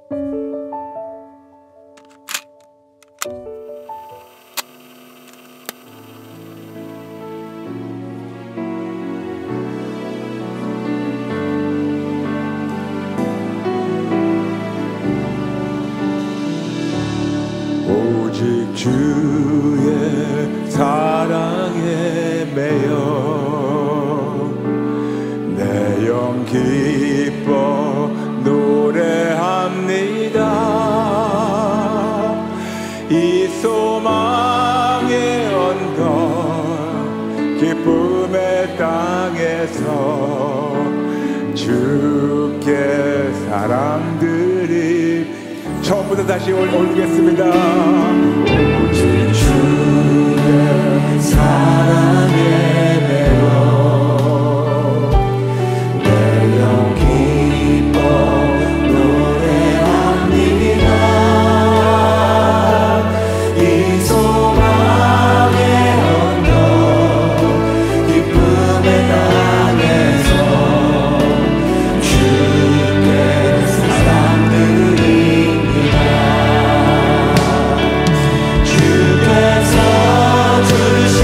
오직 주의 사랑에 매여 내 영 기뻐 노래합니다. 이 소망의 언덕 기쁨의 땅에서 주께 사람들이 처음부터 다시 올리겠습니다. 오직 주의 사랑에 매여 내 영 기뻐 노래합니다. 이 소망의 언덕 기쁨의 땅에서 주께 사람들이 주께서 주신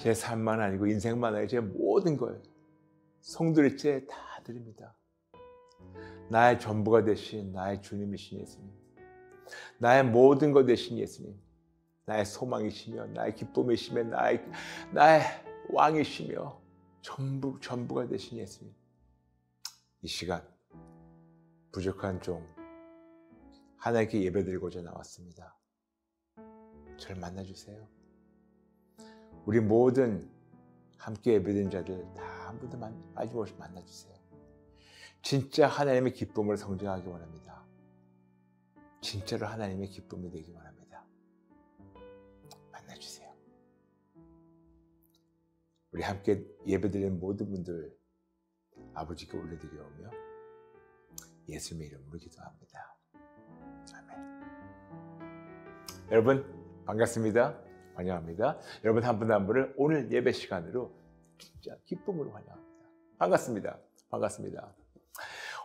제 삶만 아니고 인생만 아니고 제 모든 걸 송두리째 다 드립니다. 나의 전부가 되신 나의 주님이신 예수님, 나의 모든 것 되신 예수님, 나의 소망이시며 나의 기쁨이시며 나의 왕이시며 전부가 되신 예수님, 이 시간 부족한 종 하나님께 예배드리고자 나왔습니다. 저를 만나주세요. 우리 모든 함께 예배드린 자들 다 한 분도 빠짐없이 만나주세요. 진짜 하나님의 기쁨을 성장하기 원합니다. 진짜로 하나님의 기쁨이 되기 원합니다. 만나주세요. 우리 함께 예배드리는 모든 분들 아버지께 올려드리오며 예수님의 이름으로 기도합니다. 아멘. 여러분 반갑습니다. 환영합니다. 여러분 한 분 한 분을 오늘 예배 시간으로 진짜 기쁨으로 환영합니다. 반갑습니다. 반갑습니다.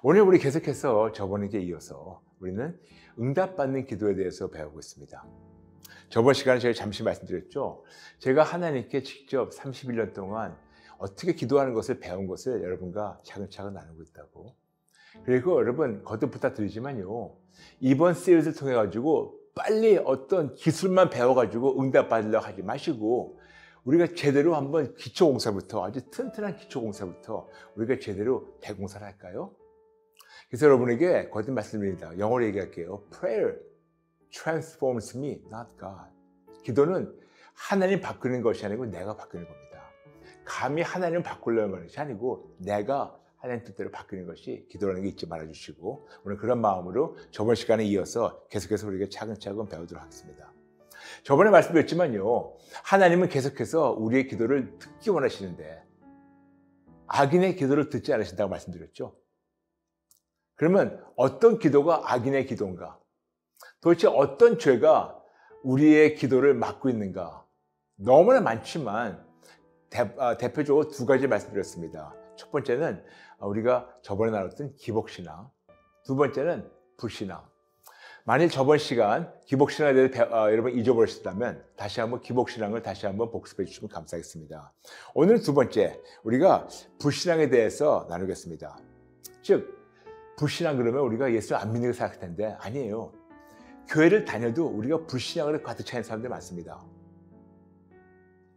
오늘 우리 계속해서 저번에 이어서 우리는 응답받는 기도에 대해서 배우고 있습니다. 저번 시간에 제가 잠시 말씀드렸죠. 제가 하나님께 직접 31년 동안 어떻게 기도하는 것을 배운 것을 여러분과 차근차근 나누고 있다고. 그리고 여러분 거듭 부탁드리지만요, 이번 시리즈를 통해 가지고 빨리 어떤 기술만 배워가지고 응답받으려고 하지 마시고 우리가 제대로 한번 기초공사부터, 아주 튼튼한 기초공사부터 우리가 제대로 대공사를 할까요? 그래서 여러분에게 거듭 말씀드립니다. 영어로 얘기할게요. Prayer transforms me, not God. 기도는 하나님 바꾸는 것이 아니고 내가 바꾸는 겁니다. 감히 하나님을 바꾸려는 것이 아니고 내가 하나님 뜻대로 바뀌는 것이 기도라는 게 잊지 말아주시고, 오늘 그런 마음으로 저번 시간에 이어서 계속해서 우리가 차근차근 배우도록 하겠습니다. 저번에 말씀드렸지만요, 하나님은 계속해서 우리의 기도를 듣기 원하시는데 악인의 기도를 듣지 않으신다고 말씀드렸죠. 그러면 어떤 기도가 악인의 기도인가? 도대체 어떤 죄가 우리의 기도를 막고 있는가? 너무나 많지만 대표적으로 두 가지 말씀드렸습니다. 첫 번째는 우리가 저번에 나눴던 기복신앙, 두 번째는 불신앙. 만일 저번 시간 기복신앙에 대해서 여러분 잊어버리셨다면 다시 한번 기복신앙을 다시 한번 복습해 주시면 감사하겠습니다. 오늘 두 번째, 우리가 불신앙에 대해서 나누겠습니다. 즉 불신앙 그러면 우리가 예수를 안 믿는 거 생각할 텐데 아니에요. 교회를 다녀도 우리가 불신앙으로 가득 차 있는 사람들이 많습니다.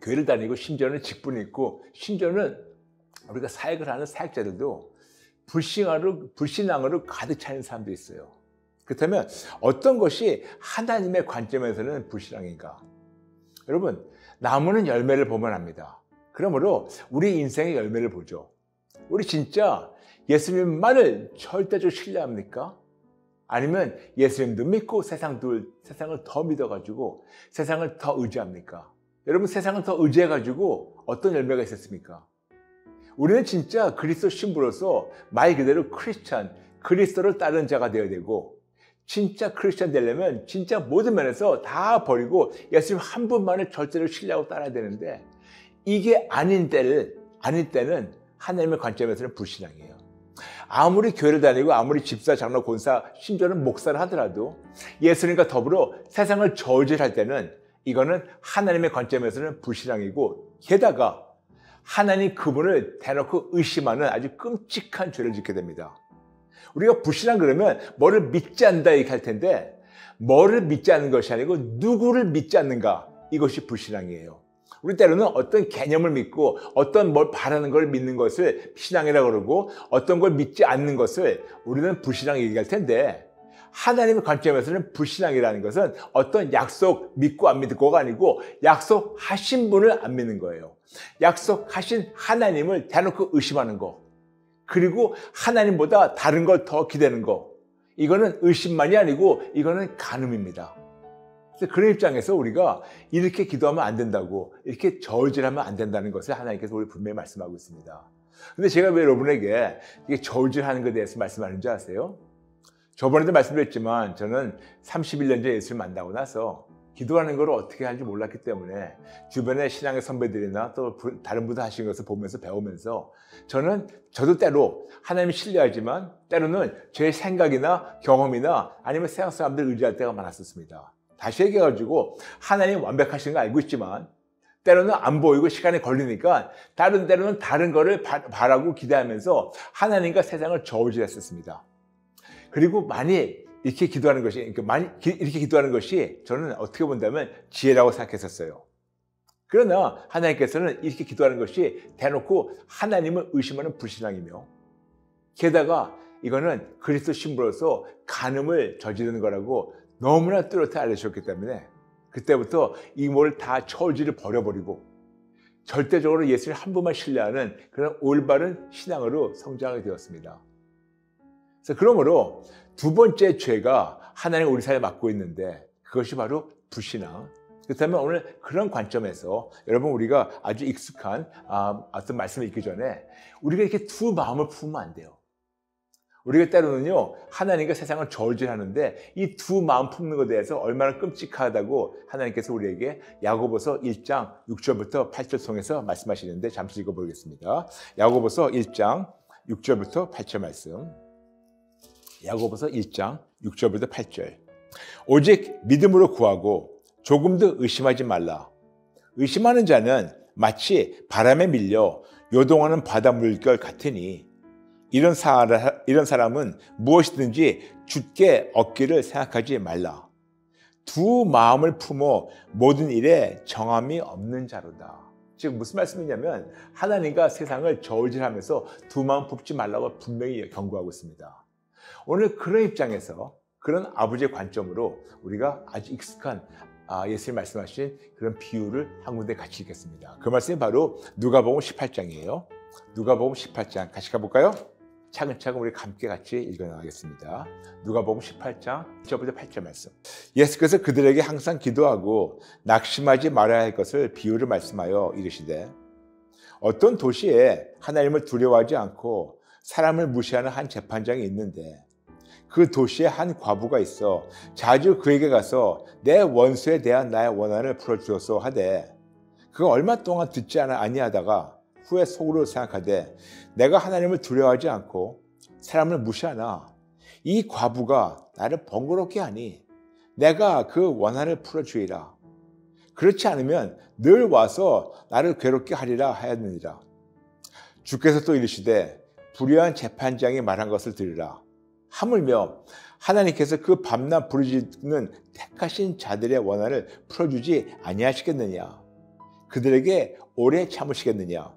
교회를 다니고 심지어는 직분이 있고 심지어는 우리가 사역을 하는 사역자들도 불신앙으로 가득 차 있는 사람들이 있어요. 그렇다면 어떤 것이 하나님의 관점에서는 불신앙인가? 여러분, 나무는 열매를 보면 압니다. 그러므로 우리 인생의 열매를 보죠. 우리 진짜 예수님만을 절대적으로 신뢰합니까? 아니면 예수님도 믿고 세상을 더 믿어가지고 세상을 더 의지합니까? 여러분, 세상을 더 의지해가지고 어떤 열매가 있었습니까? 우리는 진짜 그리스도 신부로서 말 그대로 크리스찬, 그리스도를 따르는 자가 되어야 되고, 진짜 크리스찬 되려면 진짜 모든 면에서 다 버리고 예수님 한 분만을 절대로 신뢰하고 따라야 되는데, 이게 아닌 때는 하나님의 관점에서는 불신앙이에요. 아무리 교회를 다니고 아무리 집사, 장로, 권사, 심지어는 목사를 하더라도 예수님과 더불어 세상을 저질할 때는 이거는 하나님의 관점에서는 불신앙이고, 게다가 하나님 그분을 대놓고 의심하는 아주 끔찍한 죄를 짓게 됩니다. 우리가 불신앙 그러면 뭐를 믿지 않는다 얘기할 텐데, 뭐를 믿지 않는 것이 아니고 누구를 믿지 않는가, 이것이 불신앙이에요. 우리 때로는 어떤 개념을 믿고 어떤 뭘 바라는 걸 믿는 것을 신앙이라고 그러고, 어떤 걸 믿지 않는 것을 우리는 불신앙 얘기할 텐데, 하나님의 관점에서는 불신앙이라는 것은 어떤 약속 믿고 안 믿고가 아니고 약속하신 분을 안 믿는 거예요. 약속하신 하나님을 대놓고 의심하는 거, 그리고 하나님보다 다른 걸 더 기대는 거, 이거는 의심만이 아니고 이거는 간음입니다. 그래서 그런 입장에서 우리가 이렇게 기도하면 안 된다고, 이렇게 저울질하면 안 된다는 것을 하나님께서 우리 분명히 말씀하고 있습니다. 근데 제가 왜 여러분에게 이게 저울질하는 것에 대해서 말씀하는지 아세요? 저번에도 말씀드렸지만 저는 31년 전에 예수를 만나고 나서 기도하는 걸 어떻게 하는지 몰랐기 때문에 주변의 신앙의 선배들이나 또 다른 분들 하시는 것을 보면서 배우면서 저도 때로 하나님을 신뢰하지만 때로는 제 생각이나 경험이나 아니면 세상 사람들 의지할 때가 많았었습니다. 다시 얘기해가지고 하나님 완벽하신 거 알고 있지만 때로는 안 보이고 시간이 걸리니까 때로는 다른 거를 바라고 기대하면서 하나님과 세상을 저울질했었습니다. 그리고 많이 이렇게 기도하는 것이, 이렇게 기도하는 것이 저는 어떻게 본다면 지혜라고 생각했었어요. 그러나 하나님께서는 이렇게 기도하는 것이 대놓고 하나님을 의심하는 불신앙이며, 게다가 이거는 그리스도 신부로서 간음을 저지르는 거라고 너무나 뚜렷이 알려주셨기 때문에 그때부터 이 모를 다 처울질을 버려버리고 절대적으로 예수를 한 분만 신뢰하는 그런 올바른 신앙으로 성장하게 되었습니다. 그래서 그러므로 두 번째 죄가 하나님 우리 사회에 맡고 있는데 그것이 바로 불신앙. 그렇다면 오늘 그런 관점에서 여러분 우리가 아주 익숙한 어떤 말씀을 읽기 전에 우리가 이렇게 두 마음을 품으면 안 돼요. 우리가 때로는요 하나님과 세상을 저울질하는데 이 두 마음 품는 것에 대해서 얼마나 끔찍하다고 하나님께서 우리에게 야고보서 1장 6절부터 8절 통해서 말씀하시는데 잠시 읽어보겠습니다. 야고보서 1장 6절부터 8절 말씀. 야고보서 1장 6절부터 8절. 오직 믿음으로 구하고 조금도 의심하지 말라. 의심하는 자는 마치 바람에 밀려 요동하는 바다 물결 같으니 이런 사람은 무엇이든지 주께 얻기를 생각하지 말라. 두 마음을 품어 모든 일에 정함이 없는 자로다. 즉 무슨 말씀이냐면 하나님과 세상을 저울질하면서 두 마음 품지 말라고 분명히 경고하고 있습니다. 오늘 그런 입장에서 그런 아버지의 관점으로 우리가 아주 익숙한 예수님 말씀하신 그런 비유를 한 군데 같이 읽겠습니다. 그 말씀이 바로 누가복음 18장이에요. 누가복음 18장 같이 가볼까요? 차근차근 우리 함께 같이 읽어나가겠습니다. 누가복음 18장 1절부터 8절 말씀. 예수께서 그들에게 항상 기도하고 낙심하지 말아야 할 것을 비유를 말씀하여 이르시되 어떤 도시에 하나님을 두려워하지 않고 사람을 무시하는 한 재판장이 있는데 그 도시에 한 과부가 있어 자주 그에게 가서 내 원수에 대한 나의 원한을 풀어주소서 하되 그가 얼마 동안 듣지 아니하다가 후에 속으로 생각하되 내가 하나님을 두려워하지 않고 사람을 무시하나 이 과부가 나를 번거롭게 하니 내가 그 원한을 풀어주리라. 그렇지 않으면 늘 와서 나를 괴롭게 하리라 하였느니라. 주께서 또 이르시되 불의한 재판장이 말한 것을 들으라. 하물며 하나님께서 그 밤낮 부르짖는 택하신 자들의 원한을 풀어주지 아니하시겠느냐. 그들에게 오래 참으시겠느냐.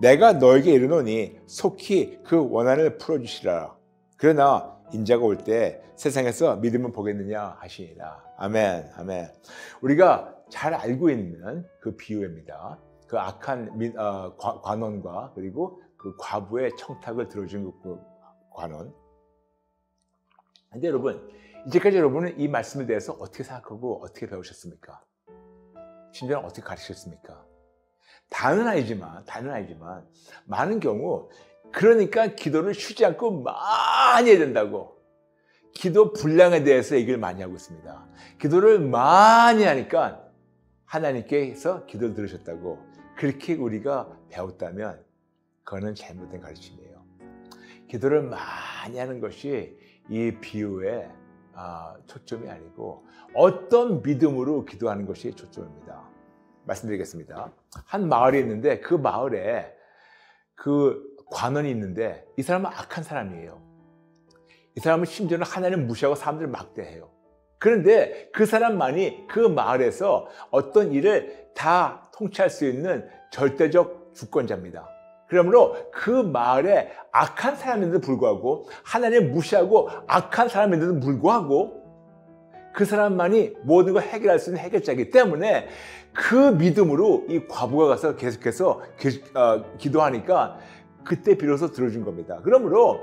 내가 너에게 이르노니 속히 그 원한을 풀어주시라. 그러나 인자가 올 때 세상에서 믿음을 보겠느냐 하시니라. 아멘, 아멘. 우리가 잘 알고 있는 그 비유입니다. 그 악한 관원과 그리고 그 과부의 청탁을 들어준 그 관원. 근데 여러분, 이제까지 여러분은 이 말씀에 대해서 어떻게 생각하고 어떻게 배우셨습니까? 심지어는 어떻게 가르치셨습니까? 다는 아니지만 많은 경우 그러니까 기도를 쉬지 않고 많이 해야 된다고 기도 분량에 대해서 얘기를 많이 하고 있습니다. 기도를 많이 하니까 하나님께서 기도를 들으셨다고 그렇게 우리가 배웠다면 그거는 잘못된 가르침이에요. 기도를 많이 하는 것이 이 비유의 초점이 아니고 어떤 믿음으로 기도하는 것이 초점입니다. 말씀드리겠습니다. 한 마을이 있는데 그 마을에 그 관원이 있는데 이 사람은 악한 사람이에요. 이 사람은 심지어는 하나님을 무시하고 사람들을 막대해요. 그런데 그 사람만이 그 마을에서 어떤 일을 다 통치할 수 있는 절대적 주권자입니다. 그러므로 그 마을에 악한 사람인데도 불구하고 하나님을 무시하고 악한 사람인데도 불구하고 그 사람만이 모든 걸 해결할 수 있는 해결자이기 때문에 그 믿음으로 이 과부가 가서 계속해서 기도하니까 그때 비로소 들어준 겁니다. 그러므로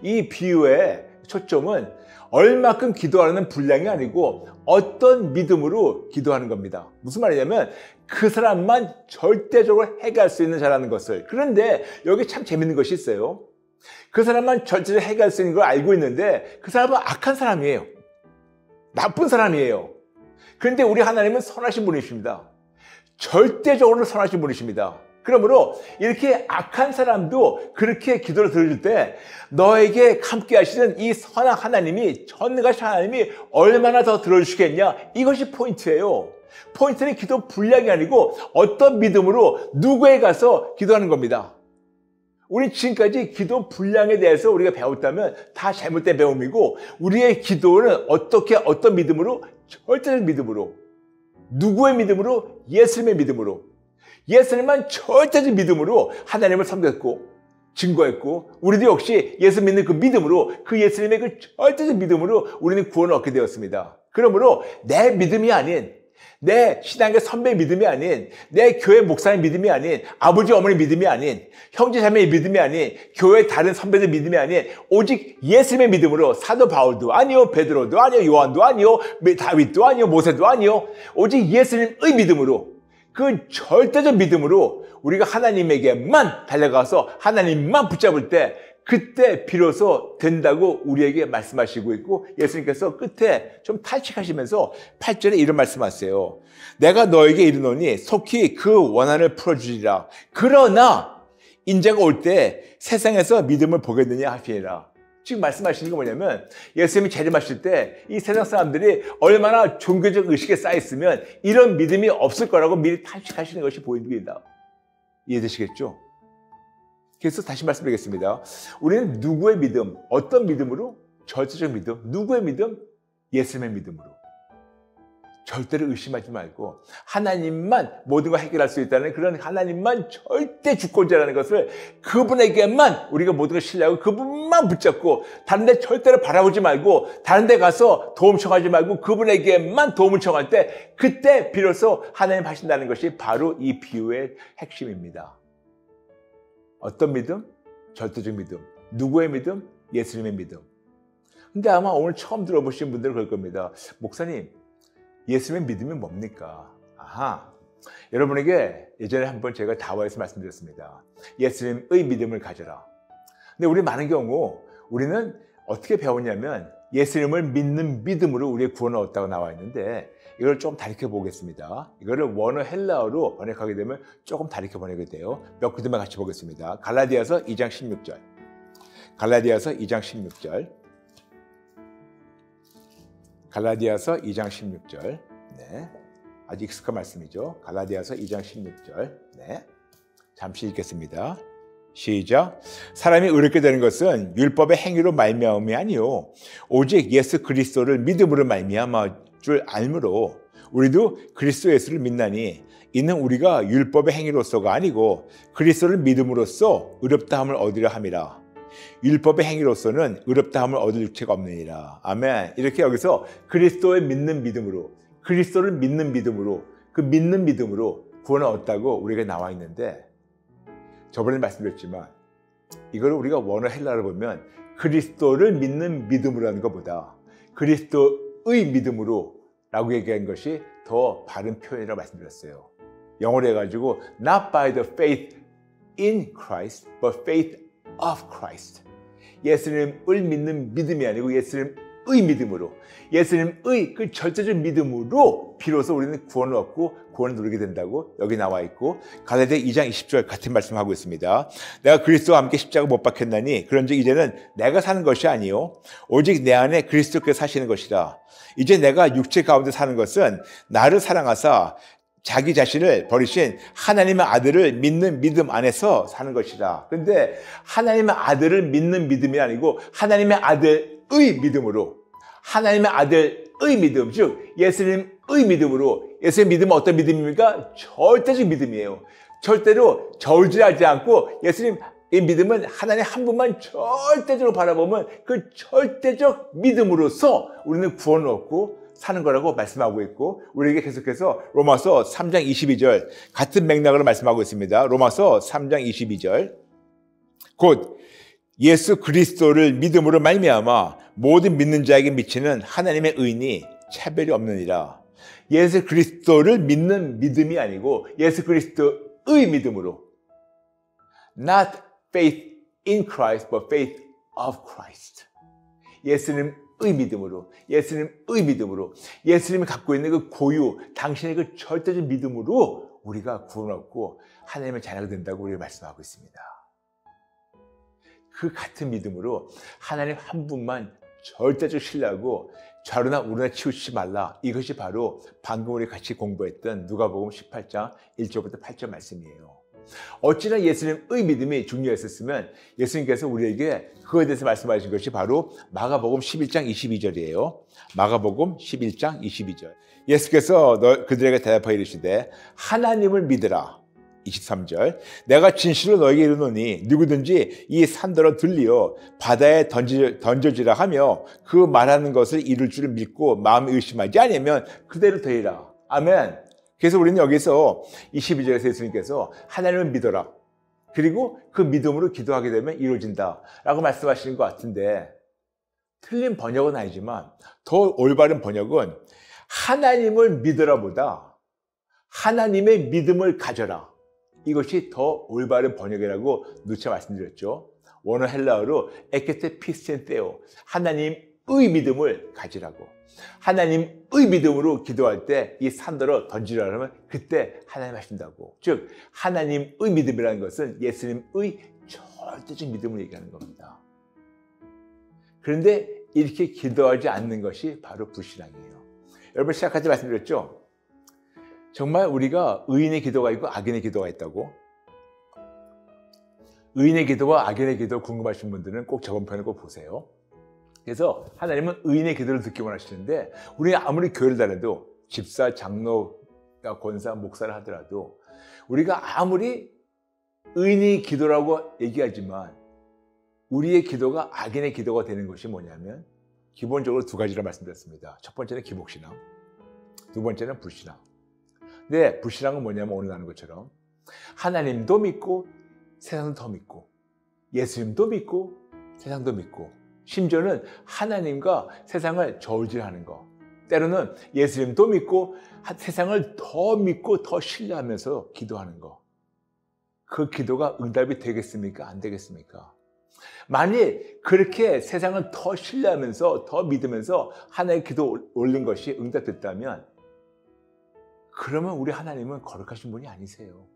이 비유의 초점은 얼마큼 기도하는 분량이 아니고 어떤 믿음으로 기도하는 겁니다. 무슨 말이냐면 그 사람만 절대적으로 해결할 수 있는 자라는 것을. 그런데 여기 참 재밌는 것이 있어요. 그 사람만 절대적으로 해결할 수 있는 걸 알고 있는데 그 사람은 악한 사람이에요. 나쁜 사람이에요. 그런데 우리 하나님은 선하신 분이십니다. 절대적으로 선하신 분이십니다. 그러므로 이렇게 악한 사람도 그렇게 기도를 들어줄 때 너에게 함께 하시는 이 선한 하나님이, 전능하신 하나님이 얼마나 더 들어주시겠냐, 이것이 포인트예요. 포인트는 기도 분량이 아니고 어떤 믿음으로 누구에 가서 기도하는 겁니다. 우리 지금까지 기도 분량에 대해서 우리가 배웠다면 다 잘못된 배움이고, 우리의 기도는 어떤 믿음으로? 절대적 믿음으로. 누구의 믿음으로? 예수님의 믿음으로. 예수님만 절대적 믿음으로 하나님을 섬겼고 증거했고, 우리도 역시 예수 믿는 그 믿음으로, 그 예수님의 그 절대적 믿음으로 우리는 구원을 얻게 되었습니다. 그러므로 내 믿음이 아닌, 내 신앙의 선배의 믿음이 아닌, 내 교회 목사의 믿음이 아닌, 아버지 어머니 믿음이 아닌, 형제 자매의 믿음이 아닌, 교회 다른 선배들 믿음이 아닌, 오직 예수님의 믿음으로, 사도 바울도 아니요, 베드로도 아니요, 요한도 아니요, 다윗도 아니요, 모세도 아니요, 오직 예수님의 믿음으로, 그 절대적 믿음으로 우리가 하나님에게만 달려가서 하나님만 붙잡을 때, 그때 비로소 된다고 우리에게 말씀하시고 있고, 예수님께서 끝에 좀 탈취하시면서 8절에 이런 말씀하세요. 내가 너에게 이르노니 속히 그 원한을 풀어주리라. 그러나 인자가 올 때 세상에서 믿음을 보겠느냐 하시니라. 지금 말씀하시는 게 뭐냐면, 예수님이 재림하실 때 이 세상 사람들이 얼마나 종교적 의식에 쌓여있으면 이런 믿음이 없을 거라고 미리 탈취하시는 것이 보입니다. 이해되시겠죠? 그래서 다시 말씀드리겠습니다. 우리는 누구의 믿음, 어떤 믿음으로? 절대적 믿음. 누구의 믿음? 예수님의 믿음으로. 절대로 의심하지 말고 하나님만 모든 걸 해결할 수 있다는 그런 하나님만 절대 주권자라는 것을, 그분에게만 우리가 모든 걸 신뢰하고 그분만 붙잡고 다른 데 절대로 바라보지 말고, 다른 데 가서 도움 청하지 말고 그분에게만 도움을 청할 때, 그때 비로소 하나님 하신다는 것이 바로 이 비유의 핵심입니다. 어떤 믿음? 절대적 믿음. 누구의 믿음? 예수님의 믿음. 근데 아마 오늘 처음 들어보신 분들은 그럴 겁니다. 목사님, 예수님의 믿음이 뭡니까? 아하, 여러분에게 예전에 한번 제가 다와에서 말씀드렸습니다. 예수님의 믿음을 가져라. 근데 우리 많은 경우 우리는 어떻게 배웠냐면, 예수님을 믿는 믿음으로 우리의 구원을 얻었다고 나와 있는데, 이걸 좀 다르게 보겠습니다. 이거를 원어 헬라어로 번역하게 되면 조금 다르게 번역이 돼요. 몇 구절만 같이 보겠습니다. 갈라디아서 2장 16절. 갈라디아서 2장 16절. 갈라디아서 2장 16절. 네. 아주 익숙한 말씀이죠. 갈라디아서 2장 16절. 네. 잠시 읽겠습니다. 시작. 사람이 의롭게 되는 것은 율법의 행위로 말미암음이 아니요, 오직 예수 그리스도를 믿음으로 말미암아 줄 알므로 우리도 그리스도 예수를 믿나니, 이는 우리가 율법의 행위로서가 아니고 그리스도를 믿음으로써 의롭다함을 얻으려 함이라. 율법의 행위로서는 의롭다함을 얻을 육체가 없느니라. 아멘. 이렇게 여기서 그리스도의 믿는 믿음으로, 그리스도를 믿는 믿음으로, 그 믿는 믿음으로 구원을 얻었다고 우리가 나와 있는데, 저번에 말씀드렸지만 이걸 우리가 원어 헬라로 보면 그리스도를 믿는 믿음으로라는 것보다 그리스도의 믿음으로 라고 얘기한 것이 더 바른 표현이라고 말씀드렸어요. 영어로 해가지고 not by the faith in Christ but faith of Christ. 예수님을 믿는 믿음이 아니고 예수님의 믿음으로, 예수님의 그 절대적 믿음으로 비로소 우리는 구원을 얻고 구원을 누리게 된다고 여기 나와 있고, 갈라디아 2장 20절 같은 말씀하고 있습니다. 내가 그리스도와 함께 십자가 못 박혔나니 그런즉 이제는 내가 사는 것이 아니요 오직 내 안에 그리스도께서 사시는 것이라. 이제 내가 육체 가운데 사는 것은 나를 사랑하사 자기 자신을 버리신 하나님의 아들을 믿는 믿음 안에서 사는 것이라. 그런데 하나님의 아들을 믿는 믿음이 아니고 하나님의 아들의 믿음으로, 하나님의 아들의 믿음, 즉 예수님의 믿음으로. 예수님의 믿음은 어떤 믿음입니까? 절대적 믿음이에요. 절대로 저울질하지 않고, 예수님의 믿음은 하나님 한 분만 절대적으로 바라보면 그 절대적 믿음으로서 우리는 구원을 얻고 사는 거라고 말씀하고 있고, 우리에게 계속해서 로마서 3장 22절 같은 맥락으로 말씀하고 있습니다. 로마서 3장 22절. 곧 예수 그리스도를 믿음으로 말미암아 모든 믿는 자에게 미치는 하나님의 의인이 차별이 없느니라. 예수 그리스도를 믿는 믿음이 아니고 예수 그리스도의 믿음으로. Not faith in Christ, but faith of Christ. 예수님의 믿음으로, 예수님의 믿음으로, 예수님이 갖고 있는 그 고유, 당신의 그 절대적 믿음으로 우리가 구원 얻고 하나님의 자녀가 된다고 우리가 말씀하고 있습니다. 그 같은 믿음으로 하나님 한 분만 절대적 신뢰하고 좌로나 우로나 치우치지 말라. 이것이 바로 방금 우리 같이 공부했던 누가복음 18장 1절부터 8절 말씀이에요. 어찌나 예수님의 믿음이 중요했었으면 예수님께서 우리에게 그거에 대해서 말씀하신 것이 바로 마가복음 11장 22절이에요. 마가복음 11장 22절. 예수께서 그들에게 대답하여 이르시되 하나님을 믿으라. 23절. 내가 진실로 너에게 이르노니 누구든지 이 산더러 들리어 바다에 던져지라 하며 그 말하는 것을 이룰 줄을 믿고 마음에 의심하지 않으면 그대로 되리라. 아멘. 그래서 우리는 여기서 22절에서 예수님께서 하나님을 믿어라. 그리고 그 믿음으로 기도하게 되면 이루어진다 라고 말씀하시는 것 같은데 틀린 번역은 아니지만 더 올바른 번역은 하나님을 믿으라 보다 하나님의 믿음을 가져라. 이것이 더 올바른 번역이라고 누차 말씀드렸죠. 원어 헬라어로 에케테 피스텐테오 하나님의 믿음을 가지라고. 하나님의 믿음으로 기도할 때 이 산더러 던지라 하면 그때 하나님 하신다고. 즉 하나님의 믿음이라는 것은 예수님의 절대적 믿음을 얘기하는 겁니다. 그런데 이렇게 기도하지 않는 것이 바로 불신앙이에요. 여러분 시작할 때 말씀드렸죠. 정말 우리가 의인의 기도가 있고 악인의 기도가 있다고. 의인의 기도와 악인의 기도 궁금하신 분들은 꼭 저번 편을 꼭 보세요. 그래서 하나님은 의인의 기도를 듣기 원하시는데 우리가 아무리 교회를 다녀도 집사, 장로, 권사, 목사를 하더라도 우리가 아무리 의인의 기도라고 얘기하지만 우리의 기도가 악인의 기도가 되는 것이 뭐냐면 기본적으로 두 가지를 말씀드렸습니다. 첫 번째는 기복신앙, 두 번째는 불신앙. 근데 불신앙은 뭐냐면 오늘 나눈 것처럼 하나님도 믿고 세상도 더 믿고 예수님도 믿고 세상도 믿고 심지어는 하나님과 세상을 저울질하는 거. 때로는 예수님도 믿고 세상을 더 믿고 더 신뢰하면서 기도하는 거. 그 기도가 응답이 되겠습니까? 안 되겠습니까? 만일 그렇게 세상을 더 신뢰하면서 더 믿으면서 하나님의 기도 올린 것이 응답됐다면 그러면 우리 하나님은 거룩하신 분이 아니세요.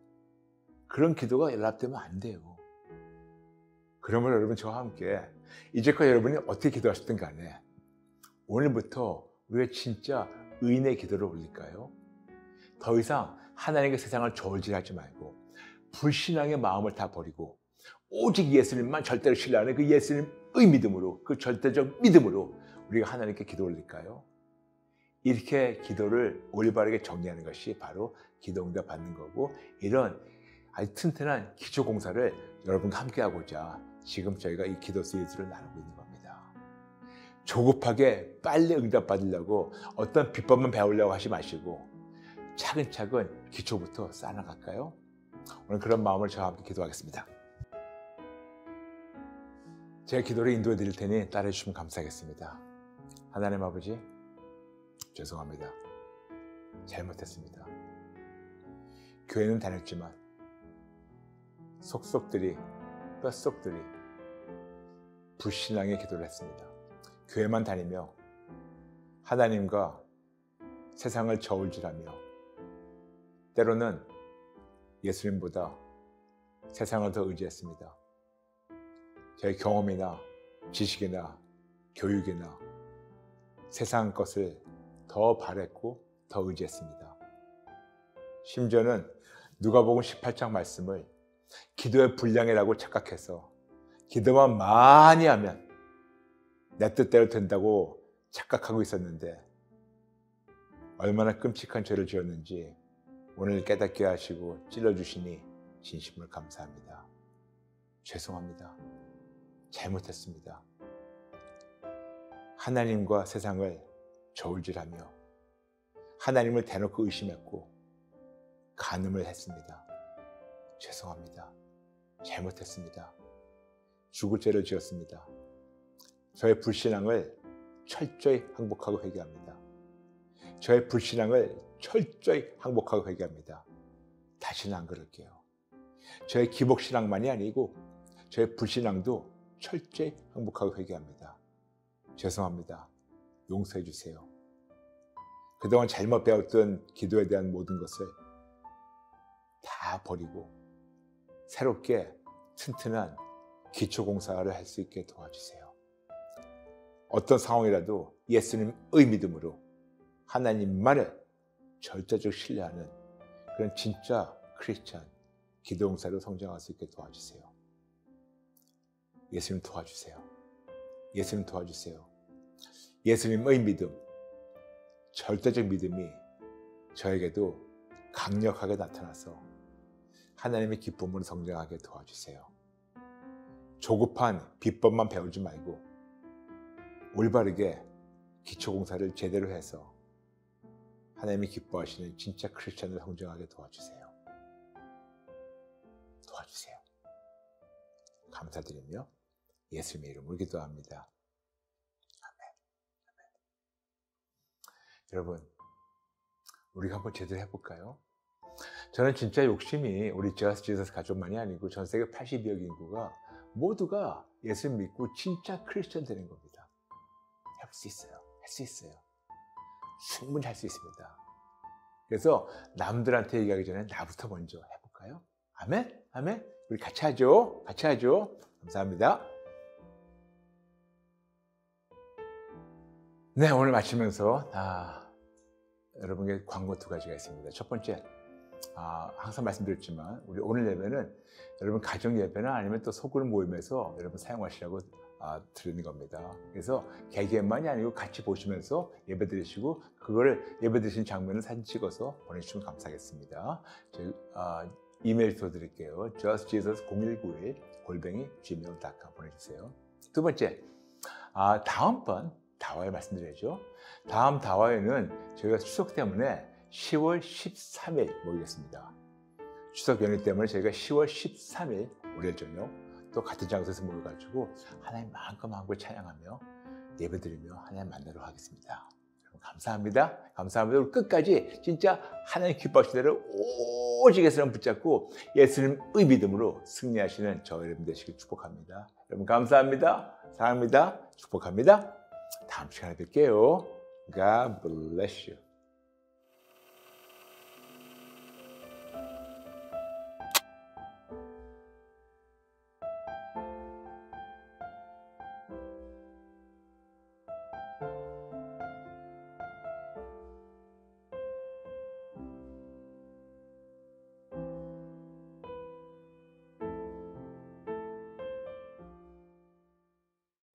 그런 기도가 연락되면 안 돼요. 그러면 여러분 저와 함께 이제껏 여러분이 어떻게 기도하셨든 간에 오늘부터 우리가 진짜 의인의 기도를 올릴까요? 더 이상 하나님의 세상을 저울질하지 말고 불신앙의 마음을 다 버리고 오직 예수님만 절대로 신뢰하는 그 예수님의 믿음으로 그 절대적 믿음으로 우리가 하나님께 기도 올릴까요? 이렇게 기도를 올바르게 정리하는 것이 바로 기도 응답 받는 거고 이런 아주 튼튼한 기초 공사를 여러분과 함께 하고자 지금 저희가 이 기도 시리즈를 나누고 있는 겁니다. 조급하게 빨리 응답 받으려고 어떤 비법만 배우려고 하지 마시고 차근차근 기초부터 쌓아나갈까요? 오늘 그런 마음을 저와 함께 기도하겠습니다. 제가 기도를 인도해 드릴 테니 따라해 주시면 감사하겠습니다. 하나님 아버지 죄송합니다. 잘못했습니다. 교회는 다녔지만 속속들이 뼛속들이 불신앙의 기도를 했습니다. 교회만 다니며 하나님과 세상을 저울질하며 때로는 예수님보다 세상을 더 의지했습니다. 저의 경험이나 지식이나 교육이나 세상 것을 더 바랬고 더 의지했습니다. 심지어는 누가복음 18장 말씀을 기도의 분량이라고 착각해서 기도만 많이 하면 내 뜻대로 된다고 착각하고 있었는데 얼마나 끔찍한 죄를 지었는지 오늘 깨닫게 하시고 찔러주시니 진심으로 감사합니다. 죄송합니다. 잘못했습니다. 하나님과 세상을 저울질하며 하나님을 대놓고 의심했고 간음을 했습니다. 죄송합니다. 잘못했습니다. 죽을 죄를 지었습니다. 저의 불신앙을 철저히 항복하고 회개합니다. 저의 불신앙을 철저히 항복하고 회개합니다. 다시는 안 그럴게요. 저의 기복신앙만이 아니고 저의 불신앙도 철저히 항복하고 회개합니다. 죄송합니다. 용서해 주세요. 그동안 잘못 배웠던 기도에 대한 모든 것을 다 버리고 새롭게 튼튼한 기초공사를 할 수 있게 도와주세요. 어떤 상황이라도 예수님의 믿음으로 하나님만을 절대적으로 신뢰하는 그런 진짜 크리스찬 기도용사로 성장할 수 있게 도와주세요. 예수님 도와주세요. 예수님 도와주세요. 예수님의 믿음, 절대적 믿음이 저에게도 강력하게 나타나서 하나님의 기쁨으로 성장하게 도와주세요. 조급한 비법만 배우지 말고 올바르게 기초공사를 제대로 해서 하나님이 기뻐하시는 진짜 크리스찬을 성장하게 도와주세요. 도와주세요. 감사드리며 예수님의 이름으로 기도합니다. 아멘. 아멘. 여러분, 우리가 한번 제대로 해볼까요? 저는 진짜 욕심이 우리 저스트 지저스 가족만이 아니고 전 세계 82억 인구가 모두가 예수를 믿고 진짜 크리스천 되는 겁니다. 해볼 수 있어요. 할 수 있어요. 충분히 할 수 있습니다. 그래서 남들한테 얘기하기 전에 나부터 먼저 해볼까요? 아멘? 아멘? 우리 같이 하죠. 같이 하죠. 감사합니다. 네, 오늘 마치면서 여러분께 광고 2가지가 있습니다. 첫 번째, 항상 말씀드렸지만 우리 오늘 예배는 여러분 가정 예배나 아니면 또 소그룹 모임에서 여러분 사용하시라고 드리는 겁니다. 그래서 개개인만이 아니고 같이 보시면서 예배 드리시고 그거를 예배 드리신 장면을 사진 찍어서 보내주시면 감사하겠습니다. 저희 이메일 드릴게요. justjesus0191@gmail.com 보내주세요. 두 번째, 다음번 다화에 말씀드려야죠. 다음 다화에는 저희가 추석 때문에 10월 13일 모이겠습니다. 추석 연휴 때문에 저희가 10월 13일 월요일 저녁 또 같은 장소에서 모여가지고 하나님 마음껏 찬양하며 예배드리며 하나님 만나러 하겠습니다. 여러분 감사합니다. 감사합니다. 우리 끝까지 진짜 하나님 기뻐하시는 대로 오직 예수님 붙잡고 예수님의 믿음으로 승리하시는 저 여러분 되시길 축복합니다. 여러분 감사합니다. 사랑합니다. 축복합니다. 다음 시간에 뵐게요. God bless you.